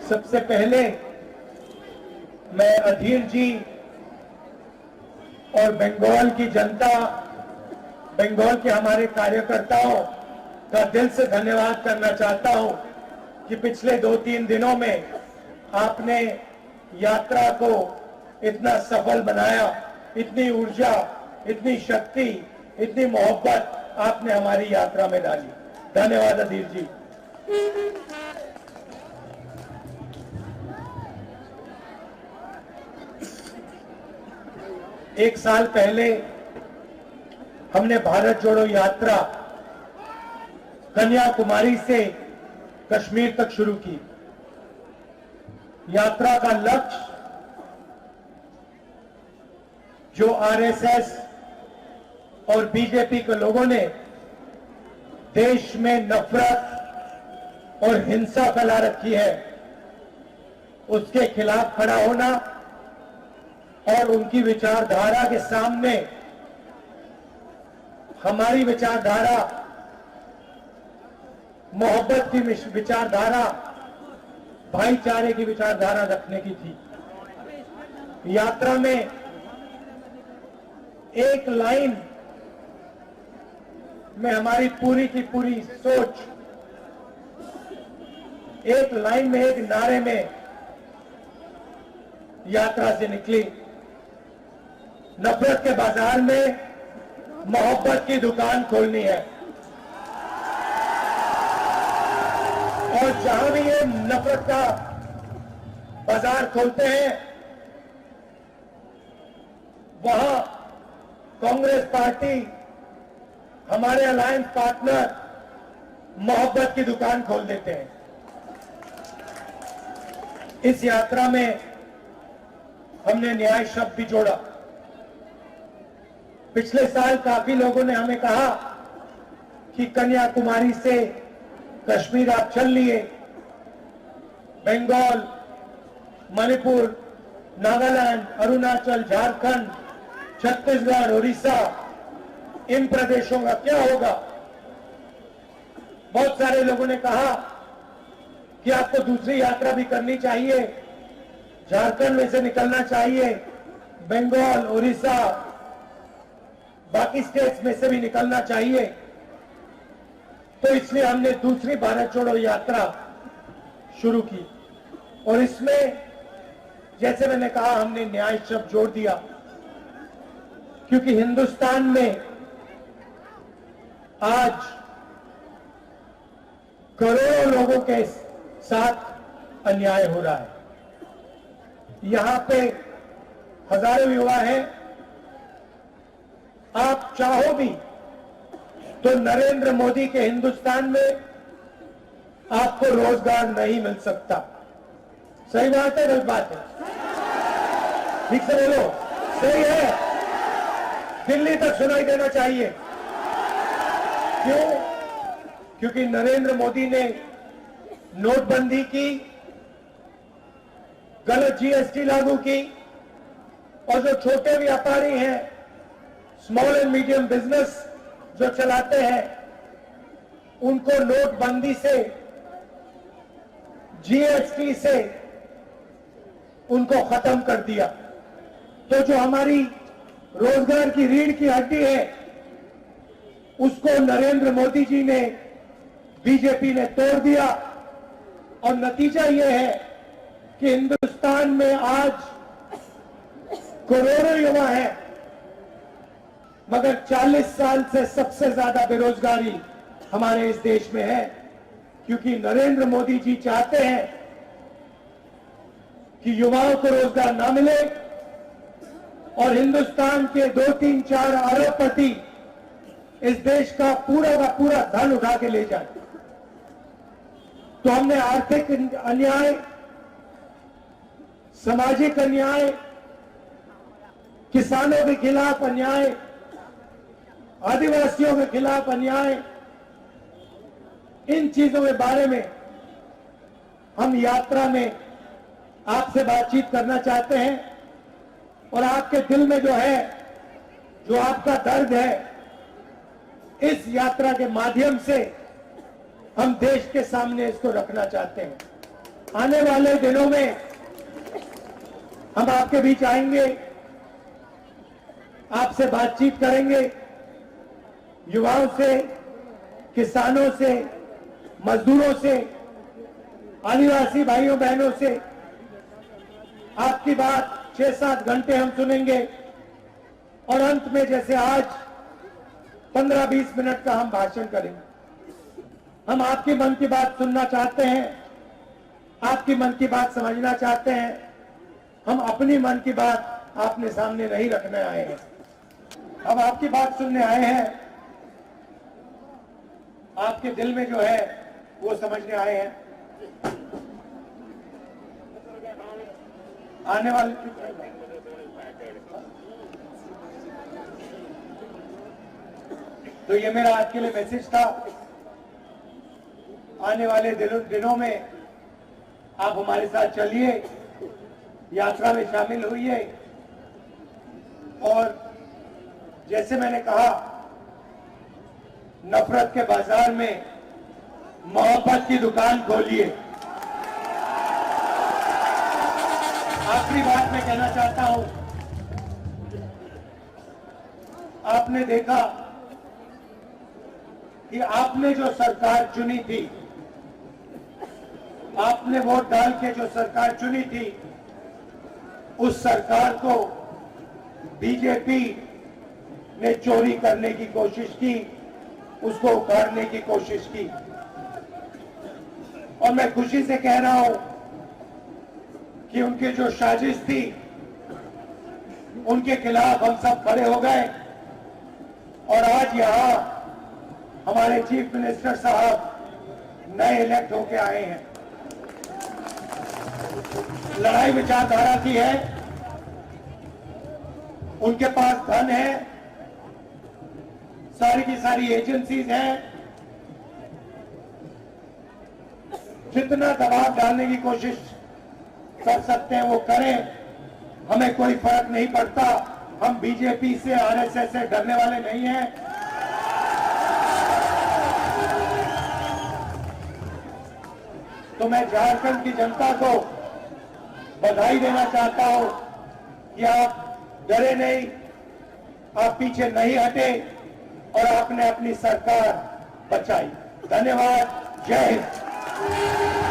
सबसे पहले मैं अधीर जी और बंगाल की जनता, बंगाल के हमारे कार्यकर्ताओं का दिल से धन्यवाद करना चाहता हूं कि पिछले 2-3 दिनों में आपने यात्रा को इतना सफल बनाया, इतनी ऊर्जा, इतनी शक्ति, इतनी मोहब्बत आपने हमारी यात्रा में डाली। धन्यवाद अधीर जी। एक साल पहले हमने भारत जोड़ो यात्रा कन्याकुमारी से कश्मीर तक शुरू की। यात्रा का लक्ष्य जो आरएसएस और बीजेपी के लोगों ने देश में नफरत और हिंसा फैला रखी है, उसके खिलाफ खड़ा होना और उनकी विचारधारा के सामने हमारी विचारधारा, मोहब्बत की विचारधारा, भाईचारे की विचारधारा रखने की थी। यात्रा में एक लाइन में हमारी पूरी की पूरी सोच, एक लाइन में, एक नारे में यात्रा से निकली। नफरत के बाजार में मोहब्बत की दुकान खोलनी है और जहां भी ये नफरत का बाजार खोलते हैं वहां कांग्रेस पार्टी, हमारे अलायंस पार्टनर मोहब्बत की दुकान खोल देते हैं। इस यात्रा में हमने न्याय शब्द भी जोड़ा। पिछले साल काफी लोगों ने हमें कहा कि कन्याकुमारी से कश्मीर आप चल लिए, बंगाल, मणिपुर, नागालैंड, अरुणाचल, झारखंड, छत्तीसगढ़, उड़ीसा, इन प्रदेशों का क्या होगा। बहुत सारे लोगों ने कहा कि आपको दूसरी यात्रा भी करनी चाहिए, झारखंड में से निकलना चाहिए, बंगाल, उड़ीसा, बाकी स्टेट्स में से भी निकलना चाहिए। तो इसलिए हमने दूसरी भारत जोड़ो यात्रा शुरू की और इसमें जैसे मैंने कहा हमने न्याय शब्द जोड़ दिया, क्योंकि हिंदुस्तान में आज करोड़ों लोगों के साथ अन्याय हो रहा है। यहां पे हजारों युवा हैं। आप चाहो भी तो नरेंद्र मोदी के हिंदुस्तान में आपको रोजगार नहीं मिल सकता। सही बात है, गलत बात है? ठीक से बोलो, सही है। दिल्ली तक सुनाई देना चाहिए। क्यों? क्योंकि नरेंद्र मोदी ने नोटबंदी की, गलत जीएसटी लागू की और जो छोटे व्यापारी हैं, स्मॉल एंड मीडियम बिजनेस जो चलाते हैं, उनको नोटबंदी से, जीएसटी से उनको खत्म कर दिया। तो जो हमारी रोजगार की रीढ़ की हड्डी है, उसको नरेंद्र मोदी जी ने, बीजेपी ने तोड़ दिया और नतीजा यह है कि हिंदुस्तान में आज करोड़ों युवा हैं, मगर 40 साल से सबसे ज्यादा बेरोजगारी हमारे इस देश में है, क्योंकि नरेंद्र मोदी जी चाहते हैं कि युवाओं को रोजगार ना मिले और हिंदुस्तान के 2-3-4 अरबपति इस देश का पूरा धन उठा के ले जाए। तो हमने आर्थिक अन्याय, सामाजिक अन्याय, किसानों के खिलाफ अन्याय, आदिवासियों के खिलाफ अन्याय, इन चीजों के बारे में हम यात्रा में आपसे बातचीत करना चाहते हैं और आपके दिल में जो है, जो आपका दर्द है, इस यात्रा के माध्यम से हम देश के सामने इसको रखना चाहते हैं। आने वाले दिनों में हम आपके बीच आएंगे, आपसे बातचीत करेंगे, युवाओं से, किसानों से, मजदूरों से, आदिवासी भाइयों बहनों से आपकी बात 6-7 घंटे हम सुनेंगे और अंत में जैसे आज 15-20 मिनट का हम भाषण करेंगे। हम आपकी मन की बात सुनना चाहते हैं, आपकी मन की बात समझना चाहते हैं। हम अपनी मन की बात आपने सामने नहीं रखने आए हैं, हम आपकी बात सुनने आए हैं, आपके दिल में जो है वो समझने आए हैं। आने वाले तो ये मेरा आज के लिए मैसेज था। आने वाले दिनों में आप हमारे साथ चलिए, यात्रा में शामिल होइए और जैसे मैंने कहा, नफरत के बाजार में मोहब्बत की दुकान खोलिए। आखिरी बात मैं कहना चाहता हूं, आपने देखा कि आपने जो सरकार चुनी थी, आपने वोट डाल के जो सरकार चुनी थी, उस सरकार को बीजेपी ने चोरी करने की कोशिश की, उसको उखाड़ने की कोशिश की। और मैं खुशी से कह रहा हूं कि उनकी जो साजिश थी, उनके खिलाफ हम सब खड़े हो गए और आज यहां हमारे चीफ मिनिस्टर साहब नए इलेक्ट होके आए हैं। लड़ाई विचारधारा की है, उनके पास धन है, सारी की सारी एजेंसीज हैं, जितना दबाव डालने की कोशिश कर सकते हैं वो करें, हमें कोई फर्क नहीं पड़ता। हम बीजेपी से, आरएसएस से डरने वाले नहीं हैं। तो मैं झारखंड की जनता को बधाई देना चाहता हूं कि आप डरे नहीं, आप पीछे नहीं हटे और आपने अपनी सरकार बचाई। धन्यवाद। जय हिंद।